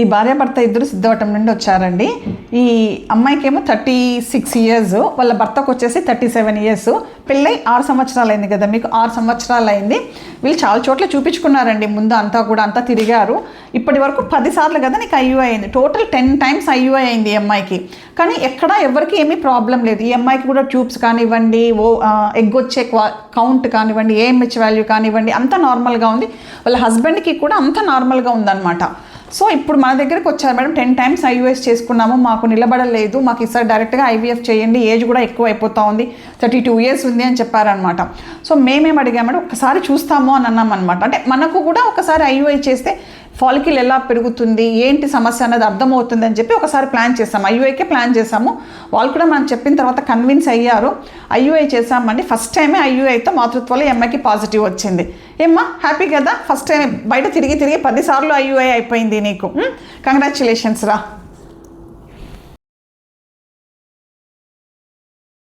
ఈ భార్యాభర్త ఇద్దరు సిద్ధవటం నుండి వచ్చారండి. ఈ అమ్మాయికేమో 36 ఇయర్స్, వాళ్ళ భర్తకు వచ్చేసి 37 ఇయర్స్. పెళ్ళై 6 సంవత్సరాలు అయింది కదా మీకు, 6 సంవత్సరాలు అయింది. వీళ్ళు చాలా చోట్ల చూపించుకున్నారండి, ముందు అంతా తిరిగారు. ఇప్పటి వరకు 10 సార్లు కదా నీకు IUI అయింది, టోటల్ 10 times IUI అయింది ఈ అమ్మాయికి. కానీ ఎక్కడా ఎవరికి ఏమీ ప్రాబ్లం లేదు. ఈ అమ్మాయికి కూడా ట్యూబ్స్ కానివ్వండి, ఎగ్ వచ్చే కౌంట్ కానివ్వండి, AMH వాల్యూ కానివ్వండి, అంతా నార్మల్గా ఉంది. వాళ్ళ హస్బెండ్కి కూడా అంతా నార్మల్గా ఉందన్నమాట. సో ఇప్పుడు మన దగ్గరికి వచ్చారు మేడం, 10 times IUIs చేసుకున్నాము, మాకు నిలబడలేదు, మాకు ఈసారి డైరెక్ట్గా IVF చేయండి, ఏజ్ కూడా ఎక్కువ అయిపోతూ ఉంది, 32 years ఉంది అని చెప్పారనమాట. సో మేమేం అడిగామంటే ఒకసారి చూస్తాము అని అన్నామన్నమాట. అంటే మనకు కూడా ఒకసారి IUI చేస్తే ఫాలికిల్ ఎలా పెరుగుతుంది, ఏంటి సమస్య అనేది అర్థమవుతుంది అని చెప్పి ఒకసారి ప్లాన్ చేసాము. IUIకే ప్లాన్ చేసాము. వాళ్ళు కూడా మనం చెప్పిన తర్వాత కన్విన్స్ అయ్యారు. IUI చేసామండి. ఫస్ట్ టైమే IUIతో మాతృత్వంలో అమ్మాయికి పాజిటివ్ వచ్చింది. ఏమ్మా హ్యాపీ కదా? ఫస్ట్ టైం బయట తిరిగి 10 సార్లు IUI అయిపోయింది నీకు. కంగ్రాచులేషన్స్ రా.